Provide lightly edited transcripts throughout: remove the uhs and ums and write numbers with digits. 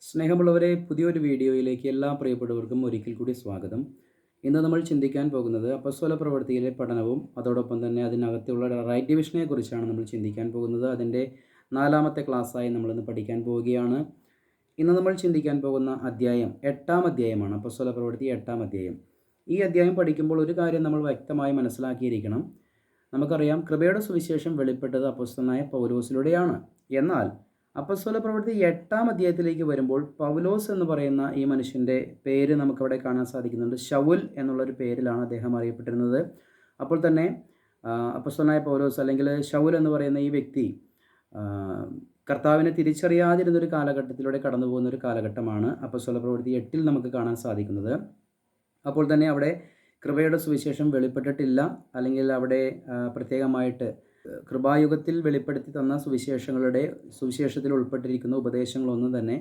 സ്നേഹമുള്ളവരെ, പുതിയൊരു വീഡിയോയിലേക്ക് എല്ലാ പ്രിയപ്പെട്ടവർക്കും ഒരിക്കൽ കൂടി സ്വാഗതം. ഇന്ന് നമ്മൾ ചിന്തിക്കാൻ പോകുന്നത് അപ്പസ്തോല പ്രവൃത്തിയിലെ പഠനവും അതോടൊപ്പം തന്നെ അതിനകത്തുള്ള റൈറ്റ് ഡിവിഷനെ കുറിച്ചാണ് നമ്മൾ ചിന്തിക്കാൻ പോകുന്നത്. അതിൻ്റെ 4-ാമത്തെ ക്ലാസ്സായി നമ്മളിന്ന് പഠിക്കാൻ പോവുകയാണ്. ഇന്ന് നമ്മൾ ചിന്തിക്കാൻ പോകുന്ന അധ്യായം 8-ാം അധ്യായമാണ്. അപ്പസ്തോല പ്രവൃത്തി 8-ാം അധ്യായം. ഈ അധ്യായം പഠിക്കുമ്പോൾ ഒരു കാര്യം നമ്മൾ വ്യക്തമായി മനസ്സിലാക്കിയിരിക്കണം. നമുക്കറിയാം, കൃപയുടെ സുവിശേഷം വെളിപ്പെട്ടത് അപ്പോസ്തലനായ പൗലോസിലൂടെയാണ്. എന്നാൽ അപ്പോസ്തല പ്രവൃത്തി 8-ാം അധ്യായത്തിലേക്ക് വരുമ്പോൾ പൗലോസ് എന്ന് പറയുന്ന ഈ മനുഷ്യൻ്റെ പേര് നമുക്കവിടെ കാണാൻ സാധിക്കുന്നുണ്ട്. ശൗൽ എന്നുള്ളൊരു പേരിലാണ് അദ്ദേഹം അറിയപ്പെട്ടിരുന്നത്. അപ്പോൾ തന്നെ അപ്പോസ്തലനായ പൗലോസ് അല്ലെങ്കിൽ ശൗൽ എന്ന് പറയുന്ന ഈ വ്യക്തി കർത്താവിനെ തിരിച്ചറിയാതിരുന്നൊരു കാലഘട്ടത്തിലൂടെ കടന്നു പോകുന്നൊരു കാലഘട്ടമാണ് അപ്പോസ്തല പ്രവൃത്തി 8-ൽ നമുക്ക് കാണാൻ സാധിക്കുന്നത്. അപ്പോൾ തന്നെ അവിടെ കൃപയുടെ സുവിശേഷം വെളിപ്പെട്ടിട്ടില്ല, അല്ലെങ്കിൽ അവിടെ പ്രത്യേകമായിട്ട് കൃപായുഗത്തിൽ വെളിപ്പെടുത്തി തന്ന സുവിശേഷത്തിൽ ഉൾപ്പെട്ടിരിക്കുന്ന ഉപദേശങ്ങളൊന്നും തന്നെ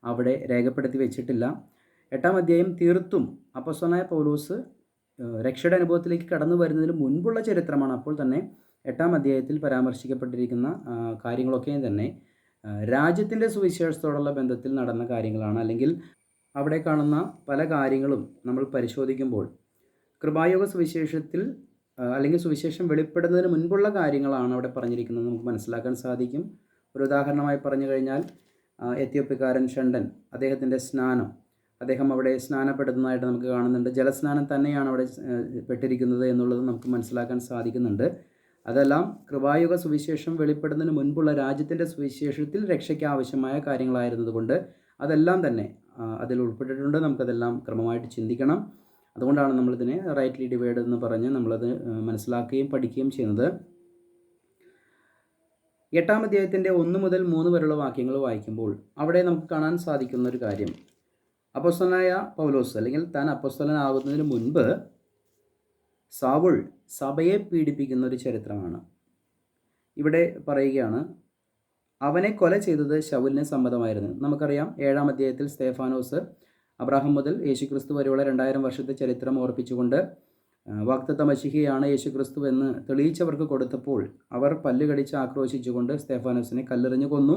അവിടെ രേഖപ്പെടുത്തി വെച്ചിട്ടില്ല. 8-ാം അധ്യായം തീർത്തും അപ്പോസ്തലനായ പൗലോസ് രക്ഷയുടെ അനുഭവത്തിലേക്ക് കടന്നു വരുന്നതിന് മുൻപുള്ള ചരിത്രമാണ്. അപ്പോൾ തന്നെ 8-ാം അധ്യായത്തിൽ പരാമർശിക്കപ്പെട്ടിരിക്കുന്ന കാര്യങ്ങളൊക്കെയും തന്നെ രാജ്യത്തിൻ്റെ സുവിശേഷത്തോടുള്ള ബന്ധത്തിൽ നടന്ന കാര്യങ്ങളാണ്. അല്ലെങ്കിൽ അവിടെ കാണുന്ന പല കാര്യങ്ങളും നമ്മൾ പരിശോധിക്കുമ്പോൾ കൃപായുഗ സുവിശേഷത്തിൽ അല്ലെങ്കിൽ സുവിശേഷം വെളിപ്പെടുന്നതിന് മുൻപുള്ള കാര്യങ്ങളാണ് അവിടെ പറഞ്ഞിരിക്കുന്നത് നമുക്ക് മനസ്സിലാക്കാൻ സാധിക്കും. ഒരു ഉദാഹരണമായി പറഞ്ഞു കഴിഞ്ഞാൽ, എത്യോപ്യക്കാരൻ ഷണ്ടൻ, അദ്ദേഹത്തിൻ്റെ സ്നാനം, അദ്ദേഹം അവിടെ സ്നാനപ്പെടുന്നതായിട്ട് നമുക്ക് കാണുന്നുണ്ട്. ജലസ്നാനം തന്നെയാണ് അവിടെ പെട്ടിരിക്കുന്നത് എന്നുള്ളത് നമുക്ക് മനസ്സിലാക്കാൻ സാധിക്കുന്നുണ്ട്. അതെല്ലാം കൃപായുഗ സുവിശേഷം വെളിപ്പെടുന്നതിന് മുൻപുള്ള രാജ്യത്തിൻ്റെ സുവിശേഷത്തിൽ രക്ഷയ്ക്ക് ആവശ്യമായ കാര്യങ്ങളായിരുന്നതുകൊണ്ട് അതെല്ലാം തന്നെ അതിൽ ഉൾപ്പെട്ടിട്ടുണ്ട്. നമുക്കതെല്ലാം ക്രമമായിട്ട് ചിന്തിക്കണം. അതുകൊണ്ടാണ് നമ്മളിതിനെ റൈറ്റ്ലി ഡിവൈഡ് എന്ന് പറഞ്ഞ് നമ്മളത് മനസ്സിലാക്കുകയും പഠിക്കുകയും ചെയ്യുന്നത്. 8-ാം അധ്യായത്തിൻ്റെ 1 മുതൽ 3 വരെയുള്ള വാക്യങ്ങൾ വായിക്കുമ്പോൾ അവിടെ നമുക്ക് കാണാൻ സാധിക്കുന്ന ഒരു കാര്യം, അപ്പോസ്തലനായ പൗലോസ് അല്ലെങ്കിൽ താൻ അപ്പോസ്തലനാകുന്നതിന് മുൻപ് സൗൾ സഭയെ പീഡിപ്പിക്കുന്ന ഒരു ചരിത്രമാണ്. ഇവിടെ പറയുകയാണ്, അവനെ കൊല ചെയ്തത് ശൗലിന് സമ്മതമായിരുന്നു. നമുക്കറിയാം, 7-ാം അധ്യായത്തിൽ സ്തേഫാനോസ് അബ്രാഹാം മുതൽ യേശുക്രിസ്തു വരെയുള്ള 2000 വർഷത്തെ ചരിത്രം ഓർപ്പിച്ചുകൊണ്ട് വാഗ്ദത്ത മശിഹയാണ് യേശുക്രിസ്തു എന്ന് തെളിയിച്ചവർക്ക് കൊടുത്തപ്പോൾ അവർ പല്ലുകടിച്ച് ആക്രോശിച്ചുകൊണ്ട് സ്തേഫാനോസിനെ കല്ലെറിഞ്ഞു കൊന്നു.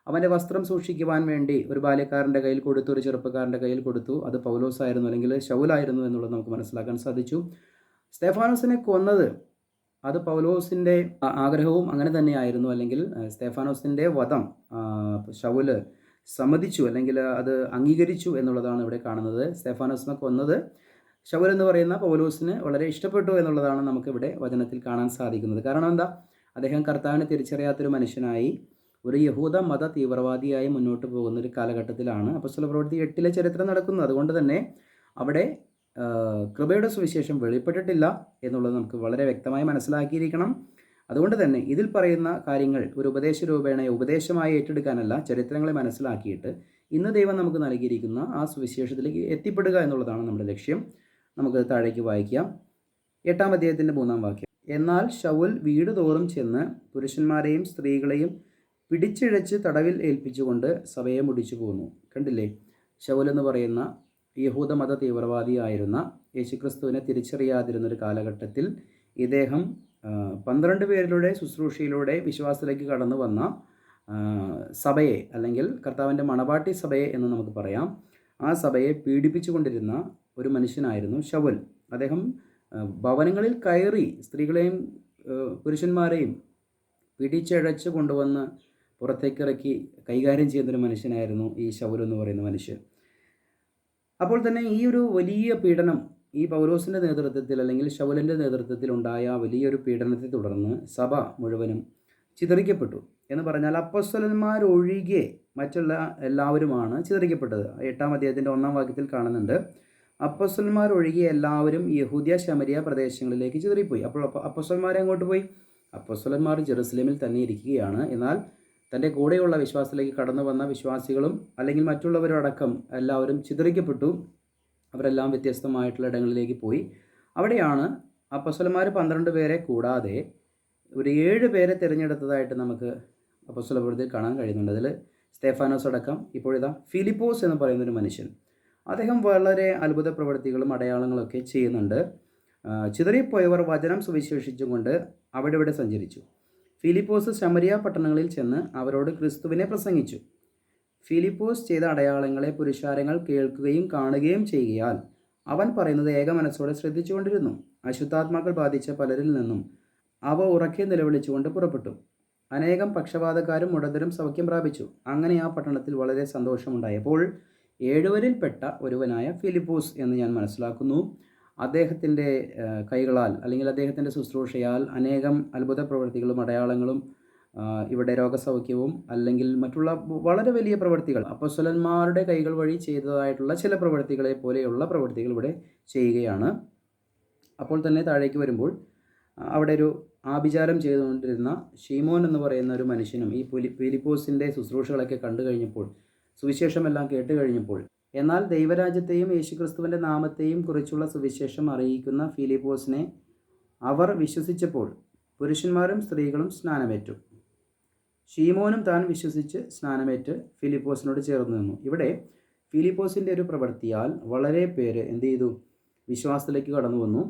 അവൻ്റെ വസ്ത്രം സൂക്ഷിക്കുവാൻ വേണ്ടി ഒരു ബാല്യക്കാരൻ്റെ കയ്യിൽ കൊടുത്തു, ഒരു ചെറുപ്പക്കാരൻ്റെ കയ്യിൽ കൊടുത്തു. അത് പൗലോസായിരുന്നു അല്ലെങ്കിൽ ശൗലായിരുന്നു എന്നുള്ളത് നമുക്ക് മനസ്സിലാക്കാൻ സാധിച്ചു. സ്തേഫാനോസിനെ കൊന്നത് അത് പൗലോസിൻ്റെ ആഗ്രഹവും അങ്ങനെ തന്നെയായിരുന്നു. അല്ലെങ്കിൽ സ്തേഫാനോസിൻ്റെ വധം ശൗല് സമ്മതിച്ചു അല്ലെങ്കിൽ അത് അംഗീകരിച്ചു എന്നുള്ളതാണ് ഇവിടെ കാണുന്നത്. സ്തേഫാനോസിനെ കൊന്നത് ശൗൽ എന്ന് പറയുന്ന പൗലോസിന് വളരെ ഇഷ്ടപ്പെട്ടു എന്നുള്ളതാണ് നമുക്കിവിടെ വചനത്തിൽ കാണാൻ സാധിക്കുന്നത്. കാരണം എന്താ? അദ്ദേഹം കർത്താവിനെ തിരിച്ചറിയാത്തൊരു മനുഷ്യനായി ഒരു യഹൂദ മത തീവ്രവാദിയായി മുന്നോട്ട് പോകുന്ന ഒരു കാലഘട്ടത്തിലാണ് അപ്പോസ്തല പ്രവൃത്തി 8-ലെ ചരിത്രം നടക്കുന്നത്. അതുകൊണ്ട് തന്നെ അവിടെ കൃപയുടെ സുവിശേഷം വെളിപ്പെട്ടിട്ടില്ല എന്നുള്ളത് നമുക്ക് വളരെ വ്യക്തമായി മനസ്സിലാക്കിയിരിക്കണം. അതുകൊണ്ട് തന്നെ ഇതിൽ പറയുന്ന കാര്യങ്ങൾ ഒരു ഉപദേശമായി ഏറ്റെടുക്കാനല്ല, ചരിത്രങ്ങളെ മനസ്സിലാക്കിയിട്ട് ഇന്ന് ദൈവം നമുക്ക് നൽകിയിരിക്കുന്ന ആ സുവിശേഷത്തിലേക്ക് എത്തിപ്പെടുക എന്നുള്ളതാണ് നമ്മുടെ ലക്ഷ്യം. നമുക്ക് താഴേക്ക് വായിക്കാം. 8-ാം അധ്യായത്തിൻ്റെ 3-ാം വാക്യം. എന്നാൽ ശൗൽ വീട് തോറും ചെന്ന് പുരുഷന്മാരെയും സ്ത്രീകളെയും പിടിച്ചിഴച്ച് തടവിൽ ഏൽപ്പിച്ചുകൊണ്ട് സഭയെ മുടിച്ചു പോന്നു. കണ്ടില്ലേ? ശൗൽ എന്ന് പറയുന്ന യഹൂദ മത തീവ്രവാദിയായിരുന്ന യേശുക്രിസ്തുവിനെ തിരിച്ചറിയാതിരുന്നൊരു കാലഘട്ടത്തിൽ ഇദ്ദേഹം 12 പേരിലൂടെ ശുശ്രൂഷയിലൂടെ വിശ്വാസത്തിലേക്ക് കടന്നു വന്ന സഭയെ, അല്ലെങ്കിൽ കർത്താവിൻ്റെ മണവാട്ടി സഭയെ എന്ന് നമുക്ക് പറയാം, ആ സഭയെ പീഡിപ്പിച്ചു കൊണ്ടിരുന്ന ഒരു മനുഷ്യനായിരുന്നു ശൗൽ. അദ്ദേഹം ഭവനങ്ങളിൽ കയറി സ്ത്രീകളെയും പുരുഷന്മാരെയും പിടിച്ചഴച്ച് കൊണ്ടുവന്ന് പുറത്തേക്കിറക്കി കൈകാര്യം ചെയ്യുന്നൊരു മനുഷ്യനായിരുന്നു ഈ ശൗൽ എന്ന് പറയുന്ന മനുഷ്യൻ. അപ്പോൾ തന്നെ ഈ ഒരു വലിയ പീഡനം ഈ പൗലോസിൻ്റെ നേതൃത്വത്തിൽ അല്ലെങ്കിൽ ശൗലിൻ്റെ നേതൃത്വത്തിൽ ഉണ്ടായ വലിയൊരു പീഡനത്തെ തുടർന്ന് സഭ മുഴുവനും ചിതറിക്കപ്പെട്ടു. എന്ന് പറഞ്ഞാൽ അപ്പോസ്തലന്മാരൊഴികെ മറ്റുള്ള എല്ലാവരുമാണ് ചിതറിക്കപ്പെട്ടത്. 8-ാം അധ്യായത്തിൻ്റെ 1-ാം വാക്യത്തിൽ കാണുന്നുണ്ട്, അപ്പോസ്തലന്മാരൊഴികെ എല്ലാവരും യഹൂദ്യ ശമരിയ പ്രദേശങ്ങളിലേക്ക് ചിതറിപ്പോയി. അപ്പോൾ അപ്പോസ്തലന്മാരെ അങ്ങോട്ട് പോയി? അപ്പോസ്തലന്മാർ ജെറുസലേമിൽ തന്നെ ഇരിക്കുകയാണ്. എന്നാൽ തൻ്റെ കൂടെയുള്ള വിശ്വാസത്തിലേക്ക് കടന്നു വന്ന വിശ്വാസികളും അല്ലെങ്കിൽ മറ്റുള്ളവരും അടക്കം എല്ലാവരും ചിതറിക്കപ്പെട്ടു. അവരെല്ലാം വ്യത്യസ്തമായിട്ടുള്ള ഇടങ്ങളിലേക്ക് പോയി. അവിടെയാണ് അപ്പോസ്തലന്മാർ 12 പേരെ കൂടാതെ ഒരു 7 പേരെ തിരഞ്ഞെടുത്തതായിട്ട് നമുക്ക് അപ്പോസ്തല പ്രവൃത്തിയിൽ കാണാൻ കഴിയുന്നുണ്ട്. അതിൽ സ്തേഫാനോസ് അടക്കം ഇപ്പോഴിതാ ഫിലിപ്പോസ് എന്ന് പറയുന്നൊരു മനുഷ്യൻ, അദ്ദേഹം വളരെ അത്ഭുത പ്രവൃത്തികളും അടയാളങ്ങളൊക്കെ ചെയ്യുന്നുണ്ട്. ചിതറിപ്പോയവർ വചനം സുവിശേഷിച്ചുകൊണ്ട് അവിടെ ഇവിടെ സഞ്ചരിച്ചു. ഫിലിപ്പോസ് ശമരിയ പട്ടണങ്ങളിൽ ചെന്ന് അവരോട് ക്രിസ്തുവിനെ പ്രസംഗിച്ചു. ഫിലിപ്പോസ് ചെയ്ത അടയാളങ്ങളെ പുരുഷാരങ്ങൾ കേൾക്കുകയും കാണുകയും ചെയ്യുകയാൽ അവൻ പറയുന്നത് ഏക മനസ്സോടെ ശ്രദ്ധിച്ചുകൊണ്ടിരുന്നു. അശുദ്ധാത്മാക്കൾ ബാധിച്ച പലരിൽ നിന്നും അവ ഉറക്കെ നിലവിളിച്ചുകൊണ്ട് പുറപ്പെട്ടു. അനേകം പക്ഷപാതക്കാരും മുടന്തരും സൗഖ്യം പ്രാപിച്ചു. അങ്ങനെ ആ പട്ടണത്തിൽ വളരെ സന്തോഷമുണ്ടായപ്പോൾ ഏഴുവരിൽപ്പെട്ട ഒരുവനായ ഫിലിപ്പോസ് എന്ന് ഞാൻ മനസ്സിലാക്കുന്നു, അദ്ദേഹത്തിൻ്റെ കൈകളാൽ അല്ലെങ്കിൽ അദ്ദേഹത്തിൻ്റെ ശുശ്രൂഷയാൽ അനേകം അത്ഭുത പ്രവൃത്തികളും അടയാളങ്ങളും ഇവിടെ രോഗസൗഖ്യവും അല്ലെങ്കിൽ മറ്റുള്ള വളരെ വലിയ പ്രവൃത്തികൾ അപ്പോസ്തലന്മാരുടെ കൈകൾ വഴി ചെയ്തതായിട്ടുള്ള ചില പ്രവൃത്തികളെ പോലെയുള്ള പ്രവൃത്തികൾ ഇവിടെ ചെയ്യുകയാണ്. അപ്പോൾ തന്നെ താഴേക്ക് വരുമ്പോൾ അവിടെ ഒരു ആഭിചാരം ചെയ്തുകൊണ്ടിരുന്ന ഷീമോൻ എന്ന് പറയുന്ന ഒരു മനുഷ്യനും ഈ ഫിലിപ്പോസിൻ്റെ ശുശ്രൂഷകളൊക്കെ കണ്ടു കഴിഞ്ഞപ്പോൾ, സുവിശേഷമെല്ലാം കേട്ട് കഴിഞ്ഞപ്പോൾ, എന്നാൽ ദൈവരാജ്യത്തെയും യേശുക്രിസ്തുവിൻ്റെ നാമത്തെയും കുറിച്ചുള്ള സുവിശേഷം അറിയിക്കുന്ന ഫിലിപ്പോസിനെ അവർ വിശ്വസിച്ചപ്പോൾ പുരുഷന്മാരും സ്ത്രീകളും സ്നാനമേറ്റു. ഷീമോനും താൻ വിശ്വസിച്ച് സ്നാനമേറ്റ് ഫിലിപ്പോസിനോട് ചേർന്ന് നിന്നു. ഇവിടെ ഫിലിപ്പോസിൻ്റെ ഒരു പ്രവൃത്തിയാൽ വളരെ പേര് എന്ത് ചെയ്തു? വിശ്വാസത്തിലേക്ക് കടന്നു വന്നു.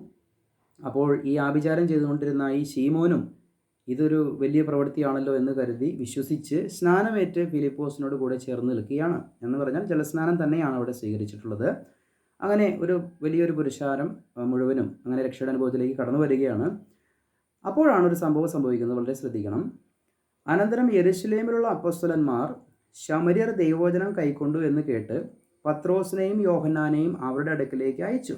അപ്പോൾ ഈ ആഭിചാരം ചെയ്തുകൊണ്ടിരുന്ന ഈ ഷീമോനും ഇതൊരു വലിയ പ്രവൃത്തിയാണല്ലോ എന്ന് കരുതി വിശ്വസിച്ച് സ്നാനമേറ്റ് ഫിലിപ്പോസിനോട് കൂടെ ചേർന്ന് നിൽക്കുകയാണ്. എന്ന് പറഞ്ഞാൽ ജലസ്നാനം തന്നെയാണ് അവിടെ സ്വീകരിച്ചിട്ടുള്ളത്. അങ്ങനെ ഒരു വലിയൊരു പുരുഷാരം മുഴുവനും അങ്ങനെ രക്ഷയുടെ അനുഭവത്തിലേക്ക് കടന്നു വരികയാണ്. അപ്പോഴാണ് ഒരു സംഭവം സംഭവിക്കുന്നത്, വളരെ ശ്രദ്ധിക്കണം. അനന്തരം യെരുശലേമിലുള്ള അപ്പോസ്തലന്മാർ ശമര്യർ ദൈവവചനം കൈക്കൊണ്ടു എന്ന് കേട്ട് പത്രോസിനെയും യോഹന്നാനെയും അവരുടെ അടുക്കലേക്ക് അയച്ചു.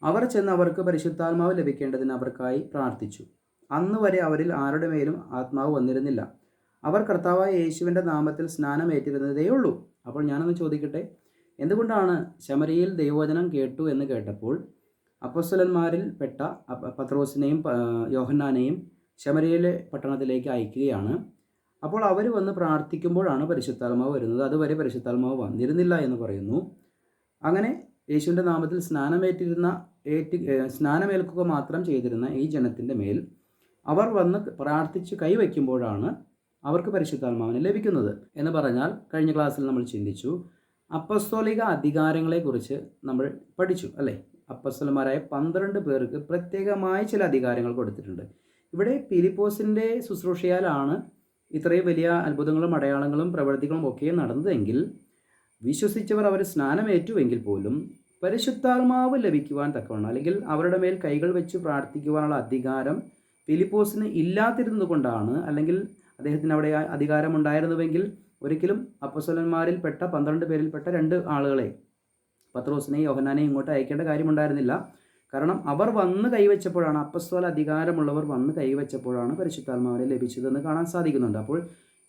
അവർ ചെന്ന് അവർക്ക് പരിശുദ്ധാത്മാവ് ലഭിക്കേണ്ടതിന് അവർക്കായി പ്രാർത്ഥിച്ചു. അന്ന് വരെ അവരിൽ ആരുടെ മേലും ആത്മാവ് വന്നിരുന്നില്ല. അവർ കർത്താവായ യേശുവിൻ്റെ നാമത്തിൽ സ്നാനമേറ്റിരുന്നതേയുള്ളൂ. അപ്പോൾ ഞാനൊന്ന് ചോദിക്കട്ടെ, എന്തുകൊണ്ടാണ് ശമരിയിൽ ദൈവവചനം കേട്ടു എന്ന് കേട്ടപ്പോൾ അപ്പോസ്തലന്മാരിൽ പെട്ട പത്രോസിനെയും യോഹന്നാനെയും ശമരിയിലെ പട്ടണത്തിലേക്ക് അയക്കുകയാണ്? അപ്പോൾ അവർ വന്ന് പ്രാർത്ഥിക്കുമ്പോഴാണ് പരിശുദ്ധാത്മാവ് വരുന്നത്. അതുവരെ പരിശുദ്ധാത്മാവ് വന്നിരുന്നില്ല എന്ന് പറയുന്നു. അങ്ങനെ യേശുവിൻ്റെ നാമത്തിൽ സ്നാനമേൽക്കുക മാത്രം ചെയ്തിരുന്ന ഈ ജനത്തിൻ്റെ മേൽ അവർ വന്ന് പ്രാർത്ഥിച്ച് കൈവയ്ക്കുമ്പോഴാണ് അവർക്ക് പരിശുദ്ധാത്മാവിനെ ലഭിക്കുന്നത്. എന്ന് പറഞ്ഞാൽ കഴിഞ്ഞ ക്ലാസ്സിൽ നമ്മൾ ചിന്തിച്ചു, അപ്പസ്തോലിക അധികാരങ്ങളെക്കുറിച്ച് നമ്മൾ പഠിച്ചു അല്ലേ? അപ്പസ്തലന്മാരായ 12 പേർക്ക് പ്രത്യേകമായ ചില അധികാരങ്ങൾ കൊടുത്തിട്ടുണ്ട്. ഇവിടെ ഫിലിപ്പോസിൻ്റെ ശുശ്രൂഷയാലാണ് ഇത്രയും വലിയ അത്ഭുതങ്ങളും അടയാളങ്ങളും പ്രവൃത്തികളും ഒക്കെ നടന്നതെങ്കിൽ, വിശ്വസിച്ചവർ അവർ സ്നാനമേറ്റുവെങ്കിൽ പോലും പരിശുദ്ധാത്മാവ് ലഭിക്കുവാൻ തക്കവണ്ണം അല്ലെങ്കിൽ അവരുടെ മേൽ കൈകൾ വെച്ച് പ്രാർത്ഥിക്കുവാനുള്ള അധികാരം ഫിലിപ്പോസിന് ഇല്ലാതിരുന്നത് കൊണ്ടാണ്. അല്ലെങ്കിൽ അദ്ദേഹത്തിന് അവിടെ അധികാരമുണ്ടായിരുന്നുവെങ്കിൽ ഒരിക്കലും അപ്പോസ്തലന്മാരിൽ പെട്ട 12 പേരിൽപ്പെട്ട 2 ആളുകളെ, പത്രോസിനെയും യോഹന്നാനെയും ഇങ്ങോട്ട് അയക്കേണ്ട കാര്യമുണ്ടായിരുന്നില്ല. കാരണം അവർ വന്ന് കൈവച്ചപ്പോഴാണ്, അപ്പസ്തോല അധികാരമുള്ളവർ വന്ന് കൈവച്ചപ്പോഴാണ് പരിശുദ്ധാത്മാവിനെ ലഭിച്ചതെന്ന് കാണാൻ സാധിക്കുന്നുണ്ട്. അപ്പോൾ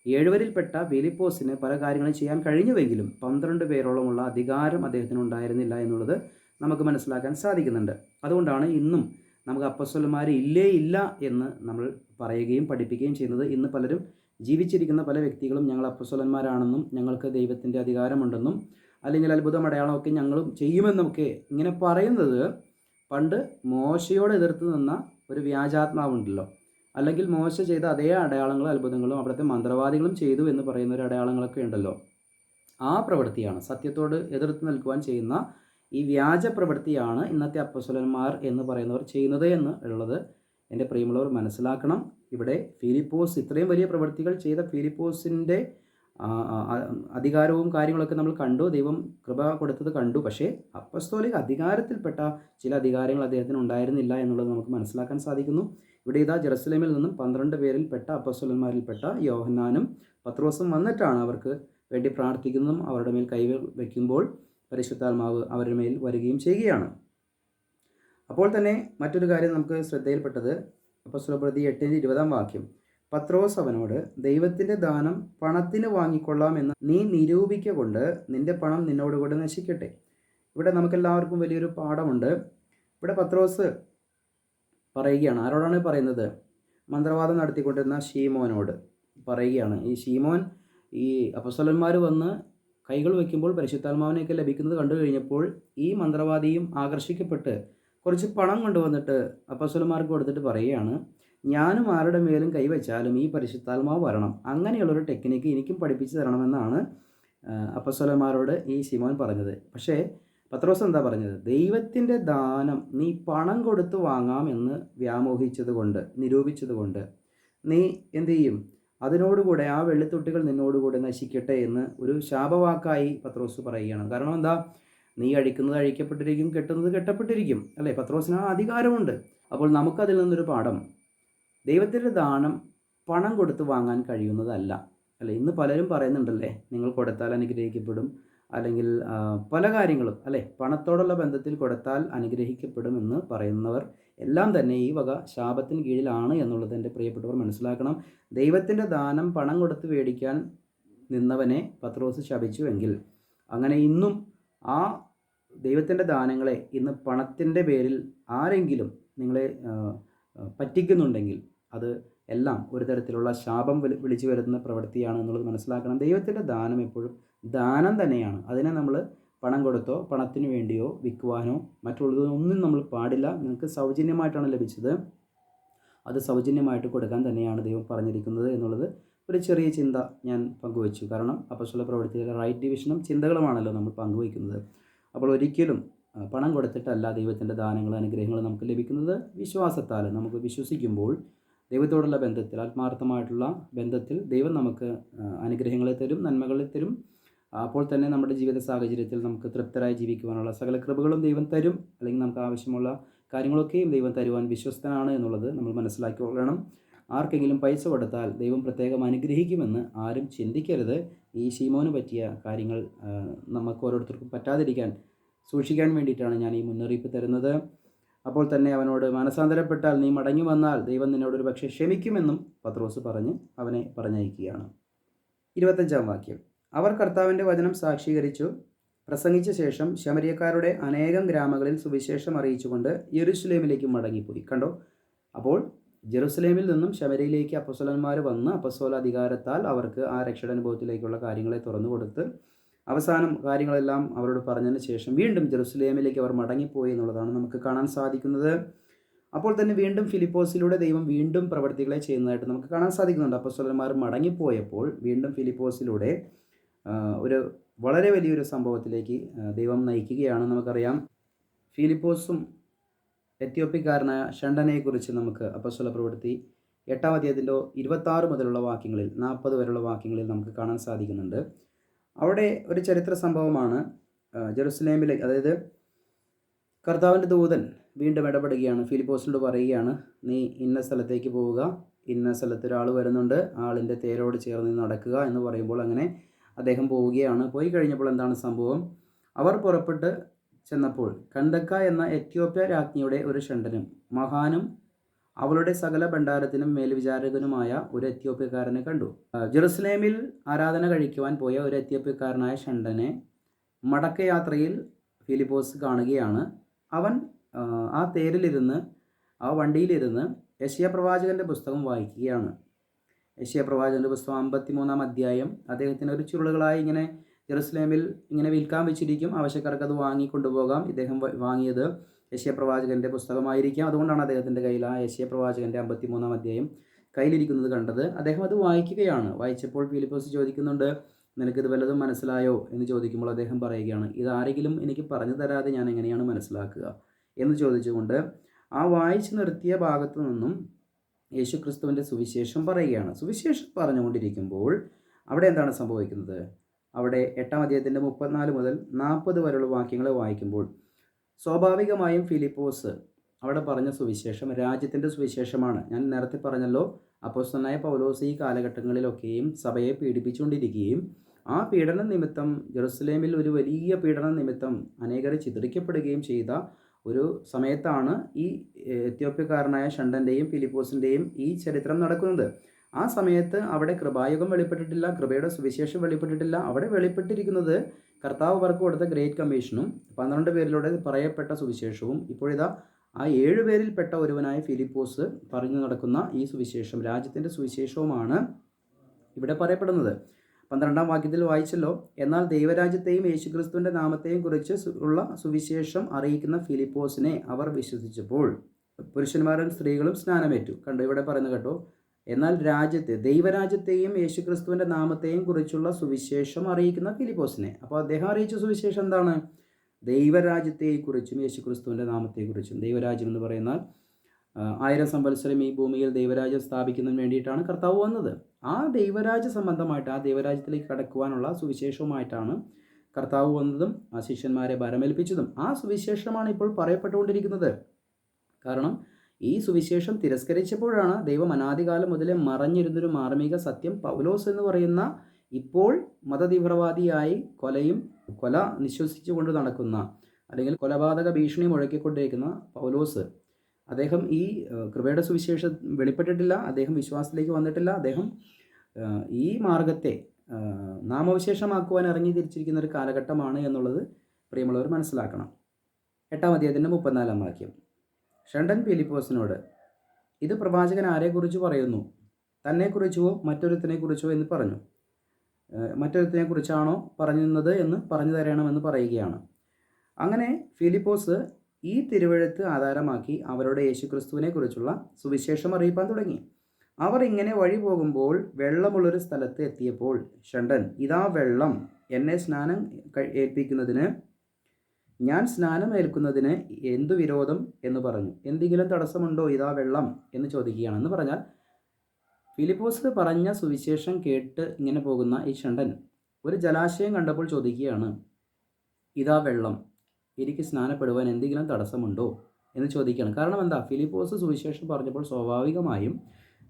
7 പേരിൽപ്പെട്ട ഫിലിപ്പോസിന് പല കാര്യങ്ങളും ചെയ്യാൻ കഴിഞ്ഞുവെങ്കിലും 12 പേരോളമുള്ള അധികാരം അദ്ദേഹത്തിന് ഉണ്ടായിരുന്നില്ല എന്നുള്ളത് നമുക്ക് മനസ്സിലാക്കാൻ സാധിക്കുന്നുണ്ട്. അതുകൊണ്ടാണ് ഇന്നും നമുക്ക് അപ്പസ്തലന്മാർ ഇല്ല എന്ന് നമ്മൾ പറയുകയും പഠിപ്പിക്കുകയും ചെയ്യുന്നത്. ഇന്ന് പലരും ജീവിച്ചിരിക്കുന്ന പല വ്യക്തികളും ഞങ്ങൾ അപ്പസ്തലന്മാരാണെന്നും ഞങ്ങൾക്ക് ദൈവത്തിൻ്റെ അധികാരമുണ്ടെന്നും അല്ലെങ്കിൽ അത്ഭുതം അടയാളമൊക്കെ ഞങ്ങളും ചെയ്യുമെന്നൊക്കെ ഇങ്ങനെ പറയുന്നത് പണ്ട് മോശയോട് എതിർത്ത് നിന്ന ഒരു വ്യാജാത്മാവുണ്ടല്ലോ, അല്ലെങ്കിൽ മോശ ചെയ്ത അതേ അടയാളങ്ങളും അത്ഭുതങ്ങളും അവിടുത്തെ മന്ത്രവാദികളും ചെയ്തു എന്ന് പറയുന്ന ഒരു അടയാളങ്ങളൊക്കെ ഉണ്ടല്ലോ, ആ പ്രവൃത്തിയാണ്, സത്യത്തോട് എതിർത്ത് നിൽക്കുവാൻ ചെയ്യുന്ന ഈ വ്യാജ പ്രവൃത്തിയാണ് ഇന്നത്തെ അപ്പോസ്തലന്മാർ എന്ന് പറയുന്നവർ ചെയ്യുന്നത് എന്ന് ഉള്ളത് എൻ്റെ പ്രിയമുള്ളവർ മനസ്സിലാക്കണം. ഇവിടെ ഫിലിപ്പോസ് ഇത്രയും വലിയ പ്രവൃത്തികൾ ചെയ്ത ഫിലിപ്പോസിൻ്റെ അധികാരവും കാര്യങ്ങളൊക്കെ നമ്മൾ കണ്ടു, ദൈവം കൃപ കൊടുത്തത് കണ്ടു. പക്ഷേ അപ്പസ്തോലിക അധികാരത്തിൽപ്പെട്ട ചില അധികാരങ്ങൾ അദ്ദേഹത്തിന് ഉണ്ടായിരുന്നില്ല എന്നുള്ളത് നമുക്ക് മനസ്സിലാക്കാൻ സാധിക്കുന്നു. ഇവിടെ ഇതാ ജെറുസലേമിൽ നിന്നും 12 പേരിൽപ്പെട്ട അപ്പസ്തലന്മാരിൽപ്പെട്ട യോഹന്നാനും പത്രോസും വന്നിട്ടാണ് അവർക്ക് വേണ്ടി പ്രാർത്ഥിക്കുന്നതും അവരുടെ മേൽ കൈ വയ്ക്കുമ്പോൾ പരിശുദ്ധാത്മാവ് അവരുടെ മേൽ വരികയും ചെയ്യുകയാണ്. അപ്പോൾ തന്നെ മറ്റൊരു കാര്യം നമുക്ക് ശ്രദ്ധയിൽപ്പെട്ടത് അപ്പോസ്തലപ്രവൃത്തി 8:20 പത്രോസ് അവനോട്, ദൈവത്തിൻ്റെ ദാനം പണത്തിന് വാങ്ങിക്കൊള്ളാമെന്ന് നീ നിരൂപിക്കൊണ്ട് നിൻ്റെ പണം നിന്നോടുകൂടെ നശിക്കട്ടെ. ഇവിടെ നമുക്കെല്ലാവർക്കും വലിയൊരു പാഠമുണ്ട്. ഇവിടെ പത്രോസ് പറയുകയാണ്, ആരോടാണ് പറയുന്നത്? മന്ത്രവാദം നടത്തിക്കൊണ്ടിരുന്ന ഷീമോനോട് പറയുകയാണ്. ഈ ഷീമോൻ ഈ അപ്പോസ്തലന്മാർ വന്ന് കൈകൾ വയ്ക്കുമ്പോൾ പരിശുദ്ധാത്മാവിനെയൊക്കെ ലഭിക്കുന്നത് കണ്ടു കഴിഞ്ഞപ്പോൾ ഈ മന്ത്രവാദിയും ആകർഷിക്കപ്പെട്ട് കുറച്ച് പണം കൊണ്ടുവന്നിട്ട് അപ്പോസ്തലന്മാർക്ക് കൊടുത്തിട്ട് പറയുകയാണ്, ഞാനും ആരുടെ മേലും കൈവച്ചാലും ഈ പരിശുദ്ധാത്മാവ് വരണം, അങ്ങനെയുള്ളൊരു ടെക്നിക്ക് എനിക്കും പഠിപ്പിച്ചു തരണമെന്നാണ് അപ്പോസ്തലന്മാരോട് ഈ ശിമോൻ പറഞ്ഞത്. പക്ഷേ പത്രോസ് എന്താ പറഞ്ഞത്? ദൈവത്തിൻ്റെ ദാനം നീ പണം കൊടുത്ത് വാങ്ങാം എന്ന് വ്യാമോഹിച്ചത് കൊണ്ട്, നിരൂപിച്ചത് കൊണ്ട് നീ എന്തു ചെയ്യും? അതിനോടുകൂടെ ആ വെള്ളിത്തൊട്ടികൾ നിന്നോടുകൂടെ നശിക്കട്ടെ എന്ന് ഒരു ശാപവാക്കായി പത്രോസ് പറയുകയാണ്. കാരണം എന്താ? നീ അഴിക്കുന്നത് അഴിക്കപ്പെട്ടിരിക്കും, കെട്ടുന്നത് കെട്ടപ്പെട്ടിരിക്കും, അല്ലേ? പത്രോസിന് ആ അധികാരമുണ്ട്. അപ്പോൾ നമുക്കതിൽ നിന്നൊരു പാഠം, ദൈവത്തിൻ്റെ ദാനം പണം കൊടുത്ത് വാങ്ങാൻ കഴിയുന്നതല്ല, അല്ലേ? ഇന്ന് പലരും പറയുന്നുണ്ടല്ലേ, നിങ്ങൾ കൊടുത്താൽ അനുഗ്രഹിക്കപ്പെടും, അല്ലെങ്കിൽ പല കാര്യങ്ങളും, അല്ലേ? പണത്തോടുള്ള ബന്ധത്തിൽ കൊടുത്താൽ അനുഗ്രഹിക്കപ്പെടുമെന്ന് പറയുന്നവർ എല്ലാം തന്നെ ഈ വക ശാപത്തിന് കീഴിലാണ് എന്നുള്ളത് എൻ്റെ പ്രിയപ്പെട്ടവർ മനസ്സിലാക്കണം. ദൈവത്തിൻ്റെ ദാനം പണം കൊടുത്ത് മേടിക്കാൻ നിന്നവനെ പത്രോസ് ശപിച്ചുവെങ്കിൽ, അങ്ങനെ ഇന്നും ആ ദൈവത്തിൻ്റെ ദാനങ്ങളെ ഇന്ന് പണത്തിൻ്റെ പേരിൽ ആരെങ്കിലും നിങ്ങളെ പറ്റിക്കുന്നുണ്ടെങ്കിൽ അത് എല്ലാം ഒരു തരത്തിലുള്ള ശാപം വിളിച്ചു വരുന്ന പ്രവൃത്തിയാണ് എന്നുള്ളത് മനസ്സിലാക്കണം. ദൈവത്തിൻ്റെ ദാനം എപ്പോഴും ദാനം തന്നെയാണ്. അതിനെ നമ്മൾ പണം കൊടുത്തോ പണത്തിന് വേണ്ടിയോ വിൽക്കുവാനോ മറ്റുള്ളതൊന്നും നമ്മൾ പാടില്ല. നിങ്ങൾക്ക് സൗജന്യമായിട്ടാണ് ലഭിച്ചത്, അത് സൗജന്യമായിട്ട് കൊടുക്കാൻ തന്നെയാണ് ദൈവം പറഞ്ഞിരിക്കുന്നത് എന്നുള്ളത് ഒരു ചെറിയ ചിന്ത ഞാൻ പങ്കുവച്ചു. കാരണം അപ്പോസ്തല പ്രവൃത്തിയിലെ റൈറ്റ് ഡിവിഷനും ചിന്തകളുമാണല്ലോ നമ്മൾ പങ്കുവയ്ക്കുന്നത്. അപ്പോൾ ഒരിക്കലും പണം കൊടുത്തിട്ടല്ല ദൈവത്തിൻ്റെ ദാനങ്ങളും അനുഗ്രഹങ്ങളും നമുക്ക് ലഭിക്കുന്നത്. വിശ്വാസത്താൽ നമുക്ക് വിശ്വസിക്കുമ്പോൾ ദൈവത്തോടുള്ള ബന്ധത്തിൽ, ആത്മാർത്ഥമായിട്ടുള്ള ബന്ധത്തിൽ ദൈവം നമുക്ക് അനുഗ്രഹങ്ങളെ തരും, നന്മകളെ തരും. അപ്പോൾ തന്നെ നമ്മുടെ ജീവിത സാഹചര്യത്തിൽ നമുക്ക് തൃപ്തരായി ജീവിക്കുവാനുള്ള സകല കൃപകളും ദൈവം തരും. അല്ലെങ്കിൽ നമുക്ക് ആവശ്യമുള്ള കാര്യങ്ങളൊക്കെയും ദൈവം തരുവാൻ വിശ്വസ്തനാണ് എന്നുള്ളത് നമ്മൾ മനസ്സിലാക്കിക്കൊള്ളണം. ആർക്കെങ്കിലും പൈസ കൊടുത്താൽ ദൈവം പ്രത്യേകം അനുഗ്രഹിക്കുമെന്ന് ആരും ചിന്തിക്കരുത്. ഈ ശീമോന് പറ്റിയ കാര്യങ്ങൾ നമുക്ക് ഓരോരുത്തർക്കും പറ്റാതിരിക്കാൻ സൂക്ഷിക്കാൻ വേണ്ടിയിട്ടാണ് ഞാൻ ഈ മുന്നറിയിപ്പ് തരുന്നത്. അപ്പോൾ തന്നെ അവനോട് മനസാന്തരപ്പെട്ടാൽ നീ മടങ്ങി വന്നാൽ ദൈവം നിന്നോട് ഒരു പക്ഷേ ക്ഷമിക്കുമെന്നും പത്രോസ് പറഞ്ഞ് അവനെ പറഞ്ഞയക്കുകയാണ്. 25-ാം വാക്യം. അവർ കർത്താവിൻ്റെ വചനം സാക്ഷീകരിച്ചു പ്രസംഗിച്ച ശേഷം ശമര്യക്കാരുടെ അനേകം ഗ്രാമങ്ങളിൽ സുവിശേഷം അറിയിച്ചുകൊണ്ട് യെരുശലേമിലേക്ക് മടങ്ങിപ്പോയി. കണ്ടോ? അപ്പോൾ ജെറുസലേമിൽ നിന്നും ശമര്യയിലേക്ക് അപ്പോസ്തലന്മാർ വന്ന് അപ്പോസ്തല അധികാരത്താൽ അവർക്ക് ആ രക്ഷാനുഭവത്തിലേക്കുള്ള കാര്യങ്ങളെ തുറന്നു കൊടുത്ത് അവസാനം കാര്യങ്ങളെല്ലാം അവരോട് പറഞ്ഞതിന് ശേഷം വീണ്ടും ജെറുസലേമിലേക്ക് അവർ മടങ്ങിപ്പോയി എന്നുള്ളതാണ് നമുക്ക് കാണാൻ സാധിക്കുന്നത്. അപ്പോൾ തന്നെ വീണ്ടും ഫിലിപ്പോസിലൂടെ ദൈവം വീണ്ടും പ്രവൃത്തികളെ ചെയ്യുന്നതായിട്ട് നമുക്ക് കാണാൻ സാധിക്കുന്നുണ്ട്. അപ്പോസ്തലന്മാർ മടങ്ങിപ്പോയപ്പോൾ വീണ്ടും ഫിലിപ്പോസിലൂടെ ഒരു വളരെ വലിയൊരു സംഭവത്തിലേക്ക് ദൈവം നയിക്കുകയാണ്. നമുക്കറിയാം, ഫിലിപ്പോസും എത്യോപ്യക്കാരനായ ഷണ്ടനെക്കുറിച്ച് നമുക്ക് അപ്പോസ്തല പ്രവൃത്തി 8-ാം അധ്യായത്തിൻ്റെ 26 മുതലുള്ള വാക്യങ്ങളിൽ 40 വരെയുള്ള വാക്യങ്ങളിൽ നമുക്ക് കാണാൻ സാധിക്കുന്നുണ്ട്. അവിടെ ഒരു ചരിത്ര സംഭവമാണ്. ജെറുസലേമിലെ, അതായത് കർത്താവിൻ്റെ ദൂതൻ വീണ്ടും ഇടപെടുകയാണ്. ഫിലിപ്പോസിനോട് പറയുകയാണ്, നീ ഇന്ന സ്ഥലത്തേക്ക് പോവുക, ഇന്ന സ്ഥലത്ത് ഒരാൾ വരുന്നുണ്ട്, ആളിൻ്റെ തേരോട് ചേർന്ന് നടക്കുക എന്ന് പറയുമ്പോൾ അങ്ങനെ അദ്ദേഹം പോവുകയാണ്. പോയി കഴിഞ്ഞപ്പോൾ എന്താണ് സംഭവം? അവർ പുറപ്പെട്ട് ചെന്നപ്പോൾ കന്ദക്ക എന്ന എത്യോപ്യ രാജ്ഞിയുടെ ഒരു ഷണ്ടനും മഹാനും അവളുടെ സകല ഭണ്ഡാരത്തിനും മേൽവിചാരകനുമായ ഒരു എത്യോപ്യക്കാരനെ കണ്ടു. ജെറുസലേമിൽ ആരാധന കഴിക്കുവാൻ പോയ ഒരു എത്യോപ്യക്കാരനായ ഷണ്ടനെ മടക്കയാത്രയിൽ ഫിലിപ്പോസ് കാണുകയാണ്. അവൻ ആ തേരിലിരുന്ന്, ആ വണ്ടിയിലിരുന്ന് യെശയ്യാ പ്രവാചകൻ്റെ പുസ്തകം വായിക്കുകയാണ്. യെശയ്യാ പ്രവാചകൻ്റെ പുസ്തകം 53-ാം അധ്യായം അദ്ദേഹത്തിന് ഒരു ചുരുളുകളായി ഇങ്ങനെ ജെറുസലേമിൽ ഇങ്ങനെ വിൽക്കാൻ വെച്ചിരിക്കും. ആവശ്യക്കാർക്ക് അത് വാങ്ങിക്കൊണ്ടുപോകാം. ഇദ്ദേഹം വാങ്ങിയത് യെശയ്യാ പ്രവാചകൻ്റെ പുസ്തകമായിരിക്കാം. അതുകൊണ്ടാണ് അദ്ദേഹത്തിൻ്റെ കയ്യിൽ ആ യെശയ്യാ പ്രവാചകൻ്റെ 53-ാം അധ്യായം കയ്യിലിരിക്കുന്നത് കണ്ടത്. അദ്ദേഹം അത് വായിക്കുകയാണ്. വായിച്ചപ്പോൾ ഫിലിപ്പോസ് ചോദിക്കുന്നുണ്ട്, നിനക്കിത് വല്ലതും മനസ്സിലായോ എന്ന് ചോദിക്കുമ്പോൾ അദ്ദേഹം പറയുകയാണ്, ഇതാരെങ്കിലും എനിക്ക് പറഞ്ഞു തരാതെ ഞാൻ എങ്ങനെയാണ് മനസ്സിലാക്കുക എന്ന് ചോദിച്ചുകൊണ്ട് ആ വായിച്ചു നിർത്തിയ ഭാഗത്തു നിന്നും യേശുക്രിസ്തുവിൻ്റെ സുവിശേഷം പറയുകയാണ്. സുവിശേഷം പറഞ്ഞുകൊണ്ടിരിക്കുമ്പോൾ അവിടെ എന്താണ് സംഭവിക്കുന്നത്? അവിടെ 8-ാം അധ്യായത്തിൻ്റെ 34 മുതൽ 40 വരെയുള്ള വാക്യങ്ങളെ വായിക്കുമ്പോൾ സ്വാഭാവികമായും ഫിലിപ്പോസ് അവിടെ പറഞ്ഞ സുവിശേഷം രാജ്യത്തിൻ്റെ സുവിശേഷമാണ്. ഞാൻ നേരത്തെ പറഞ്ഞല്ലോ, അപ്പോസ്തലനായ പൗലോസ് ഈ കാലഘട്ടങ്ങളിലൊക്കെയും സഭയെ പീഡിപ്പിച്ചുകൊണ്ടിരിക്കുകയും ആ പീഡന നിമിത്തം ജെറുസലേമിൽ ഒരു വലിയ പീഡന നിമിത്തം അനേകരെ ചിതറിക്കപ്പെടുകയും ചെയ്ത ഒരു സമയത്താണ് ഈ എത്യോപ്യക്കാരനായ ഷണ്ടൻ്റെയും ഫിലിപ്പോസിൻ്റെയും ഈ ചരിത്രം നടക്കുന്നത്. ആ സമയത്ത് അവിടെ കൃപായുഗം വെളിപ്പെട്ടിട്ടില്ല, കൃപയുടെ സുവിശേഷം വെളിപ്പെട്ടിട്ടില്ല. അവിടെ വെളിപ്പെട്ടിരിക്കുന്നത് കർത്താവ് അവർക്ക് കൊടുത്ത ഗ്രേറ്റ് കമ്മീഷനും 12 പേരിലൂടെ പറയപ്പെട്ട സുവിശേഷവും ഇപ്പോഴിതാ ആ 7 പേരിൽപ്പെട്ട ഒരുവനായ ഫിലിപ്പോസ് പറഞ്ഞു നടക്കുന്ന ഈ സുവിശേഷം, രാജ്യത്തിൻ്റെ സുവിശേഷവുമാണ് ഇവിടെ പറയപ്പെടുന്നത്. 12-ാം വാക്യത്തിൽ വായിച്ചല്ലോ, എന്നാൽ ദൈവരാജ്യത്തെയും യേശുക്രിസ്തുവിൻ്റെ നാമത്തെയും കുറിച്ച് ഉള്ള സുവിശേഷം അറിയിക്കുന്ന ഫിലിപ്പോസിനെ അവർ വിശ്വസിച്ചപ്പോൾ പുരുഷന്മാരും സ്ത്രീകളും സ്നാനമേറ്റു. കണ്ടോ, ഇവിടെ പറയുന്നത് കേട്ടോ, എന്നാൽ ദൈവരാജ്യത്തെയും യേശുക്രിസ്തുവിൻ്റെ നാമത്തെയും കുറിച്ചുള്ള സുവിശേഷം അറിയിക്കുന്ന ഫിലിപ്പോസിനെ. അപ്പോൾ അദ്ദേഹം അറിയിച്ച സുവിശേഷം എന്താണ്? ദൈവരാജ്യത്തെക്കുറിച്ചും യേശുക്രിസ്തുവിൻ്റെ നാമത്തെക്കുറിച്ചും. ദൈവരാജ്യം എന്ന് പറയുന്നാൽ 1000 സംവത്സരം ഈ ഭൂമിയിൽ ദൈവരാജ്യം സ്ഥാപിക്കുന്നതിന് വേണ്ടിയിട്ടാണ് കർത്താവ് വന്നത്. ആ ദൈവരാജ്യ സംബന്ധമായിട്ട്, ആ ദൈവരാജ്യത്തിലേക്ക് കടക്കുവാനുള്ള സുവിശേഷവുമായിട്ടാണ് കർത്താവ് വന്നതും ആ ശിഷ്യന്മാരെ ഭരമേൽപ്പിച്ചതും. ആ സുവിശേഷമാണ് ഇപ്പോൾ പറയപ്പെട്ടുകൊണ്ടിരിക്കുന്നത്. കാരണം ഈ സുവിശേഷം തിരസ്കരിച്ചപ്പോഴാണ് ദൈവം അനാദികാലം മുതലേ മറഞ്ഞിരുന്നൊരു മാർമിക സത്യം പൗലോസ് എന്ന് പറയുന്ന ഇപ്പോൾ മതതീവ്രവാദിയായി കൊല നിശ്വസിച്ചുകൊണ്ട് നടക്കുന്ന, അല്ലെങ്കിൽ കൊലപാതക ഭീഷണി മുഴക്കിക്കൊണ്ടിരിക്കുന്ന പൗലോസ്, അദ്ദേഹം ഈ കൃപയുടെ സുവിശേഷം വെളിപ്പെട്ടിട്ടില്ല, അദ്ദേഹം വിശ്വാസത്തിലേക്ക് വന്നിട്ടില്ല, അദ്ദേഹം ഈ മാർഗത്തെ നാമവിശേഷമാക്കുവാൻ ഇറങ്ങി തിരിച്ചിരിക്കുന്ന ഒരു കാലഘട്ടമാണ് എന്നുള്ളത് പ്രിയമുള്ളവർ മനസ്സിലാക്കണം. 8-ാം അധ്യായത്തിൻ്റെ 34-ാം വാക്യം. ഷണ്ടൻ ഫിലിപ്പോസിനോട്, ഇത് പ്രവാചകൻ ആരെക്കുറിച്ച് പറയുന്നു? തന്നെക്കുറിച്ചോ മറ്റൊരുത്തിനെക്കുറിച്ചോ എന്ന് പറഞ്ഞു. മറ്റൊരുത്തിനെക്കുറിച്ചാണോ പറഞ്ഞിരുന്നത് എന്ന് പറഞ്ഞു തരണമെന്ന് പറയുകയാണ്. അങ്ങനെ ഫിലിപ്പോസ് ഈ തിരുവെഴുത്ത് ആധാരമാക്കി അവരുടെ യേശുക്രിസ്തുവിനെ കുറിച്ചുള്ള സുവിശേഷം അറിയിപ്പാൻ തുടങ്ങി. അവർ ഇങ്ങനെ വഴി പോകുമ്പോൾ വെള്ളമുള്ളൊരു സ്ഥലത്ത് എത്തിയപ്പോൾ ഷണ്ടൻ, ഇതാ വെള്ളം, എന്നെ സ്നാനം ഏൽപ്പിക്കുന്നതിന്, ഞാൻ സ്നാനം ഏൽക്കുന്നതിന് എന്തു വിരോധം എന്ന് പറഞ്ഞു. എന്തെങ്കിലും തടസ്സമുണ്ടോ ഇതാ വെള്ളം എന്ന് ചോദിക്കുകയാണ്. എന്ന് പറഞ്ഞാൽ ഫിലിപ്പോസ് പറഞ്ഞ സുവിശേഷം കേട്ട് ഇങ്ങനെ പോകുന്ന ഈ ഷണ്ടൻ ഒരു ജലാശയം കണ്ടപ്പോൾ ചോദിക്കുകയാണ്, ഇതാ വെള്ളം, എനിക്ക് സ്നാനപ്പെടുവാൻ എന്തെങ്കിലും തടസ്സമുണ്ടോ എന്ന് ചോദിക്കുകയാണ്. കാരണം എന്താ? ഫിലിപ്പോസ് സുവിശേഷം പറഞ്ഞപ്പോൾ സ്വാഭാവികമായും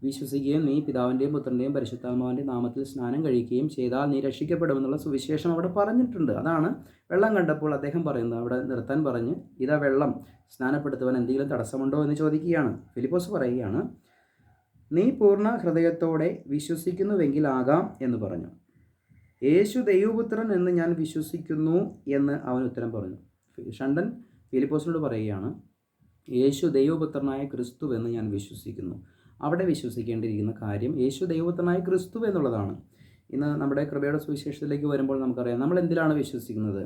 വിശ്വസിക്കുകയും നീ പിതാവിൻ്റെയും പുത്രൻ്റെയും പരിശുദ്ധാത്മാവിൻ്റെയും നാമത്തിൽ സ്നാനം കഴിക്കുകയും ചെയ്താൽ നീ രക്ഷിക്കപ്പെടുമെന്നുള്ള സുവിശേഷം അവിടെ പറഞ്ഞിട്ടുണ്ട്. അതാണ് വെള്ളം കണ്ടപ്പോൾ അദ്ദേഹം പറയുന്നത്, അവിടെ നിർത്താൻ പറഞ്ഞ് ഇതാ വെള്ളം, സ്നാനപ്പെടുത്തുവാൻ എന്തെങ്കിലും തടസ്സമുണ്ടോ എന്ന് ചോദിക്കുകയാണ്. ഫിലിപ്പോസ് പറയുകയാണ്, നീ പൂർണ്ണ ഹൃദയത്തോടെ വിശ്വസിക്കുന്നുവെങ്കിൽ ആകാം എന്ന് പറഞ്ഞു. യേശു ദൈവപുത്രൻ എന്ന് ഞാൻ വിശ്വസിക്കുന്നു എന്ന് അവൻ ഉത്തരം പറഞ്ഞു. ഷണ്ടൻ ഫിലിപ്പോസിനോട് പറയുകയാണ്, യേശു ദൈവപുത്രനായ ക്രിസ്തു എന്ന് ഞാൻ വിശ്വസിക്കുന്നു. അവിടെ വിശ്വസിക്കേണ്ടിയിരിക്കുന്ന കാര്യം യേശു ദൈവപുത്രനായ ക്രിസ്തു എന്നുള്ളതാണ്. ഇന്ന് നമ്മുടെ കൃപയുടെ സുവിശേഷത്തിലേക്ക് വരുമ്പോൾ നമുക്കറിയാം നമ്മൾ എന്തിലാണ് വിശ്വസിക്കുന്നത്.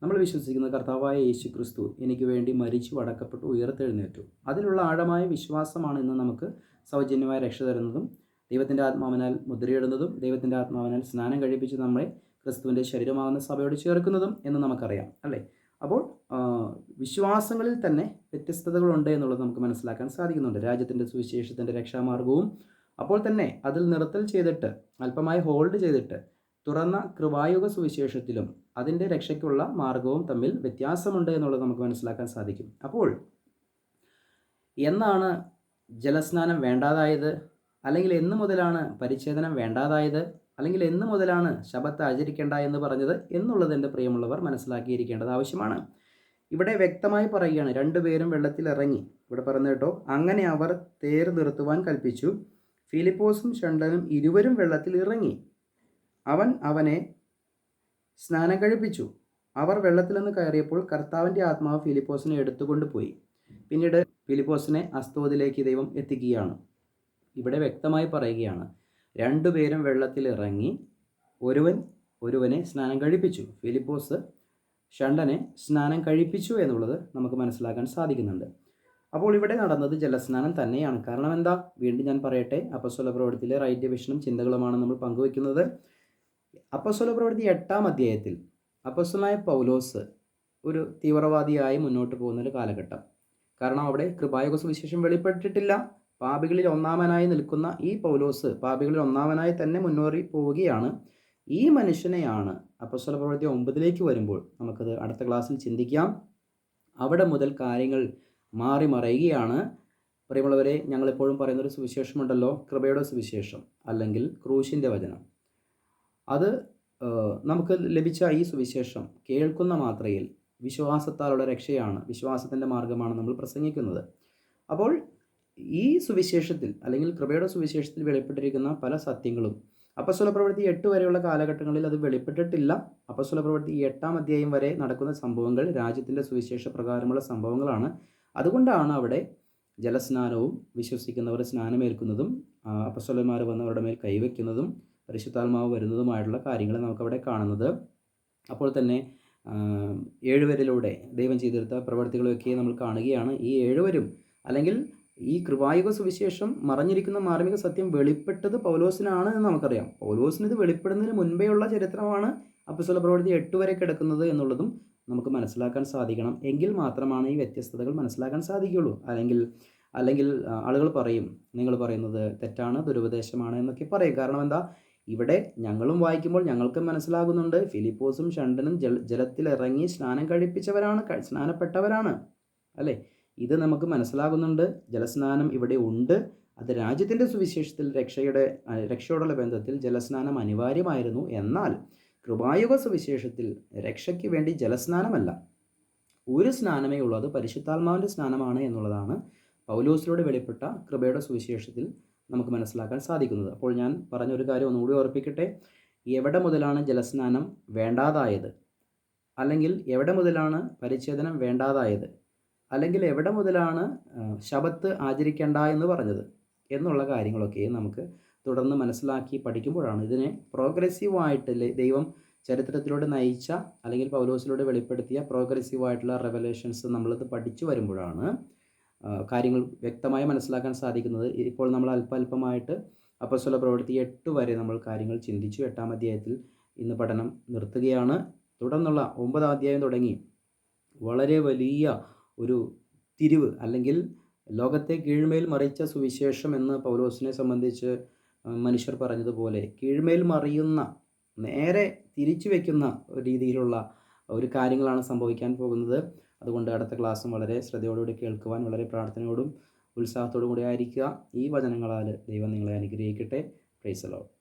നമ്മൾ വിശ്വസിക്കുന്നത് കർത്താവായ യേശു ക്രിസ്തു എനിക്ക് വേണ്ടി മരിച്ചു അടക്കപ്പെട്ടു ഉയർത്തെഴുന്നേറ്റു. അതിലുള്ള ആഴമായ വിശ്വാസമാണ് ഇന്ന് നമുക്ക് സൗജന്യമായ രക്ഷ തരുന്നതും ദൈവത്തിൻ്റെ ആത്മാവിനാൽ മുദ്രയിടുന്നതും ദൈവത്തിൻ്റെ ആത്മാവിനാൽ സ്നാനം കഴിപ്പിച്ച് നമ്മളെ ക്രിസ്തുവിൻ്റെ ശരീരമാകുന്ന സഭയോട് ചേർക്കുന്നതും എന്ന് നമുക്കറിയാം, അല്ലേ? അപ്പോൾ വിശ്വാസങ്ങളിൽ തന്നെ വ്യത്യസ്തതകളുണ്ട് എന്നുള്ളത് നമുക്ക് മനസ്സിലാക്കാൻ സാധിക്കുന്നുണ്ട്. രാജ്യത്തിൻ്റെ സുവിശേഷത്തിൻ്റെ രക്ഷാമാർഗവും അപ്പോൾ തന്നെ അതിൽ നിർത്തൽ ചെയ്തിട്ട് അല്പമായി ഹോൾഡ് ചെയ്തിട്ട് തുറന്ന കൃപായുഗ സുവിശേഷത്തിലും അതിൻ്റെ രക്ഷയ്ക്കുള്ള മാർഗവും തമ്മിൽ വ്യത്യാസമുണ്ട് എന്നുള്ളത് നമുക്ക് മനസ്സിലാക്കാൻ സാധിക്കും. അപ്പോൾ എന്നാണ് ജലസ്നാനം വേണ്ടാതായത്? അല്ലെങ്കിൽ എന്ന് മുതലാണ് പരിച്ഛേദനം വേണ്ടാതായത്? അല്ലെങ്കിൽ എന്ന് മുതലാണ് ശബത്ത് ആചരിക്കേണ്ട എന്ന് പറഞ്ഞത് എന്നുള്ളത് എൻ്റെ പ്രിയമുള്ളവർ മനസ്സിലാക്കിയിരിക്കേണ്ടത് ആവശ്യമാണ്. ഇവിടെ വ്യക്തമായി പറയുകയാണ്, രണ്ടുപേരും വെള്ളത്തിലിറങ്ങി. ഇവിടെ പറഞ്ഞു കേട്ടോ, അങ്ങനെ അവർ തേർ നിർത്തുവാൻ കൽപ്പിച്ചു. ഫിലിപ്പോസും ഷണ്ടനും ഇരുവരും വെള്ളത്തിൽ ഇറങ്ങി. അവൻ അവനെ സ്നാനം കഴിപ്പിച്ചു. അവർ വെള്ളത്തിൽ നിന്ന് കയറിയപ്പോൾ കർത്താവിൻ്റെ ആത്മാവ് ഫിലിപ്പോസിനെ എടുത്തുകൊണ്ട് പോയി. പിന്നീട് ഫിലിപ്പോസിനെ അസ്തോദിലേക്ക് ദൈവം എത്തിക്കുകയാണ്. ഇവിടെ വ്യക്തമായി പറയുകയാണ്, രണ്ടുപേരും വെള്ളത്തിൽ ഇറങ്ങി ഒരുവനെ സ്നാനം കഴിപ്പിച്ചു. ഫിലിപ്പോസ് ഷണ്ടനെ സ്നാനം കഴിപ്പിച്ചു എന്നുള്ളത് നമുക്ക് മനസ്സിലാക്കാൻ സാധിക്കുന്നുണ്ട്. അപ്പോൾ ഇവിടെ നടന്നത് ജലസ്നാനം തന്നെയാണ്. കാരണം എന്താ? വീണ്ടും ഞാൻ പറയട്ടെ, അപ്പോസ്തല പ്രവൃത്തിയിലെ റൈറ്റ് ഡിവിഷനും ചിന്തകളുമാണ് നമ്മൾ പങ്കുവയ്ക്കുന്നത്. അപ്പോസ്തല പ്രവൃത്തി 8-ാം അധ്യായത്തിൽ അപ്പോസ്തലനായ പൗലോസ് ഒരു തീവ്രവാദിയായി മുന്നോട്ട് പോകുന്നൊരു കാലഘട്ടം. കാരണം അവിടെ കൃപായുഗ സുവിശേഷം വെളിപ്പെട്ടിട്ടില്ല. പാപികളിൽ ഒന്നാമനായി നിൽക്കുന്ന ഈ പൗലോസ് പാപികളിൽ ഒന്നാമനായി തന്നെ മുന്നേറി പോവുകയാണ്. ഈ മനുഷ്യനെയാണ് അപ്പോസ്തല പ്രവൃത്തി 9-ലേക്ക് വരുമ്പോൾ നമുക്കത് അടുത്ത ക്ലാസ്സിൽ ചിന്തിക്കാം. അവിടെ മുതൽ കാര്യങ്ങൾ മാറി മറയുകയാണ്. പ്രിയമുള്ളവരെ, ഞങ്ങളെപ്പോഴും പറയുന്നൊരു സുവിശേഷമുണ്ടല്ലോ, കൃപയുടെ സുവിശേഷം അല്ലെങ്കിൽ ക്രൂശിൻ്റെ വചനം. അത് നമുക്ക് ലഭിച്ച ഈ സുവിശേഷം കേൾക്കുന്ന മാത്രയിൽ വിശ്വാസത്താലുള്ള രക്ഷയാണ്, വിശ്വാസത്തിൻ്റെ മാർഗമാണ് നമ്മൾ പ്രസംഗിക്കുന്നത്. അപ്പോൾ ഈ സുവിശേഷത്തിൽ അല്ലെങ്കിൽ കൃപയുടെ സുവിശേഷത്തിൽ വെളിപ്പെട്ടിരിക്കുന്ന പല സത്യങ്ങളും അപ്പോസ്തല പ്രവൃത്തി 8 വരെയുള്ള കാലഘട്ടങ്ങളിൽ അത് വെളിപ്പെട്ടിട്ടില്ല. അപ്പോസ്തല പ്രവൃത്തി 8-ാം അധ്യായം വരെ നടക്കുന്ന സംഭവങ്ങൾ രാജ്യത്തിൻ്റെ സുവിശേഷ പ്രകാരമുള്ള സംഭവങ്ങളാണ്. അതുകൊണ്ടാണ് അവിടെ ജലസ്നാനവും വിശ്വസിക്കുന്നവർ സ്നാനമേൽക്കുന്നതും അപ്പോസ്തലന്മാർ വന്നവരുടെ മേൽ കൈവയ്ക്കുന്നതും പരിശുദ്ധാത്മാവ് വരുന്നതുമായിട്ടുള്ള കാര്യങ്ങൾ നമുക്കവിടെ കാണുന്നത്. അപ്പോൾ തന്നെ 7 പേരിലൂടെ ദൈവം ചെയ്തെടുത്ത പ്രവർത്തികളൊക്കെ നമ്മൾ കാണുകയാണ്. ഈ 7 പേരും അല്ലെങ്കിൽ ഈ കൃപായുഗ സുവിശേഷം മറഞ്ഞിരിക്കുന്ന മാർമിക സത്യം വെളിപ്പെട്ടത് പൗലോസിനാണ് എന്ന് നമുക്കറിയാം. പൗലോസിന് ഇത് വെളിപ്പെടുന്നതിന് മുൻപേയുള്ള ചരിത്രമാണ് അപ്പോസ്തല പ്രവൃത്തി 8 വരെ കിടക്കുന്നത് എന്നുള്ളതും നമുക്ക് മനസ്സിലാക്കാൻ സാധിക്കണം. എങ്കിൽ മാത്രമാണ് ഈ വ്യത്യസ്തതകൾ മനസ്സിലാക്കാൻ സാധിക്കുകയുള്ളൂ. അല്ലെങ്കിൽ അല്ലെങ്കിൽ ആളുകൾ പറയും നിങ്ങൾ പറയുന്നത് തെറ്റാണ്, ദുരുപദേശമാണ് എന്നൊക്കെ പറയും. കാരണം എന്താ, ഇവിടെ ഞങ്ങളും വായിക്കുമ്പോൾ ഞങ്ങൾക്ക് മനസ്സിലാകുന്നുണ്ട് ഫിലിപ്പോസും ഷണ്ടനും ജലത്തിലിറങ്ങി സ്നാനം കഴിപ്പിച്ചവരാണ്, സ്നാനപ്പെട്ടവരാണ് അല്ലേ. ഇത് നമുക്ക് മനസ്സിലാകുന്നുണ്ട്. ജലസ്നാനം ഇവിടെ ഉണ്ട്. അത് രാജ്യത്തിൻ്റെ സുവിശേഷത്തിൽ രക്ഷയോടുള്ള ബന്ധത്തിൽ ജലസ്നാനം അനിവാര്യമായിരുന്നു. എന്നാൽ കൃപായുഗ സുവിശേഷത്തിൽ രക്ഷയ്ക്ക് വേണ്ടി ജലസ്നാനമല്ല, ഒരു സ്നാനമേ ഉള്ളൂ, അത് പരിശുദ്ധാത്മാവിൻ്റെ സ്നാനമാണ് എന്നുള്ളതാണ് പൗലോസിലൂടെ വെളിപ്പെട്ട കൃപയുടെ സുവിശേഷത്തിൽ നമുക്ക് മനസ്സിലാക്കാൻ സാധിക്കുന്നത്. അപ്പോൾ ഞാൻ പറഞ്ഞ ഒരു കാര്യം ഒന്നുകൂടി ഓർപ്പിക്കട്ടെ. എവിടെ മുതലാണ് ജലസ്നാനം വേണ്ടാതായത്, അല്ലെങ്കിൽ എവിടെ മുതലാണ് പരിച്ഛേദനം വേണ്ടാതായത്, അല്ലെങ്കിൽ എവിടെ മുതലാണ് ശബത്ത് ആചരിക്കേണ്ട എന്ന് പറഞ്ഞത് എന്നുള്ള കാര്യങ്ങളൊക്കെ നമുക്ക് തുടർന്ന് മനസ്സിലാക്കി പഠിക്കുമ്പോഴാണ് ഇതിനെ പ്രോഗ്രസീവായിട്ട് ദൈവം ചരിത്രത്തിലൂടെ നയിച്ച അല്ലെങ്കിൽ പൗലോസിലൂടെ വെളിപ്പെടുത്തിയ പ്രോഗ്രസീവായിട്ടുള്ള റെവലേഷൻസ് നമ്മളത് പഠിച്ചു വരുമ്പോഴാണ് കാര്യങ്ങൾ വ്യക്തമായി മനസ്സിലാക്കാൻ സാധിക്കുന്നത്. ഇപ്പോൾ നമ്മൾ അല്പമായിട്ട് അപ്പോസ്തല പ്രവൃത്തി 8 വരെ നമ്മൾ കാര്യങ്ങൾ ചിന്തിച്ചു. 8-ാം അധ്യായത്തിൽ ഇന്ന് പഠനം നിർത്തുകയാണ്. തുടർന്നുള്ള 9-ാം അധ്യായം തുടങ്ങി വളരെ വലിയ ഒരു തിരിവ്, അല്ലെങ്കിൽ ലോകത്തെ കീഴ്മേൽ മറിച്ച സുവിശേഷം എന്ന് പൗലോസിനെ സംബന്ധിച്ച് മനുഷ്യർ പറഞ്ഞതുപോലെ കീഴ്മേൽ മറിയുന്ന, നേരെ തിരിച്ചു വയ്ക്കുന്ന രീതിയിലുള്ള ഒരു കാര്യങ്ങളാണ് സംഭവിക്കാൻ പോകുന്നത്. അതുകൊണ്ട് അടുത്ത ക്ലാസ്സും വളരെ ശ്രദ്ധയോടുകൂടി കേൾക്കുവാൻ വളരെ പ്രാർത്ഥനയോടും ഉത്സാഹത്തോടും കൂടി ആയിരിക്കുക. ഈ വചനങ്ങളാൽ ദൈവം നിങ്ങളെ അനുഗ്രഹിക്കട്ടെ. Praise the Lord.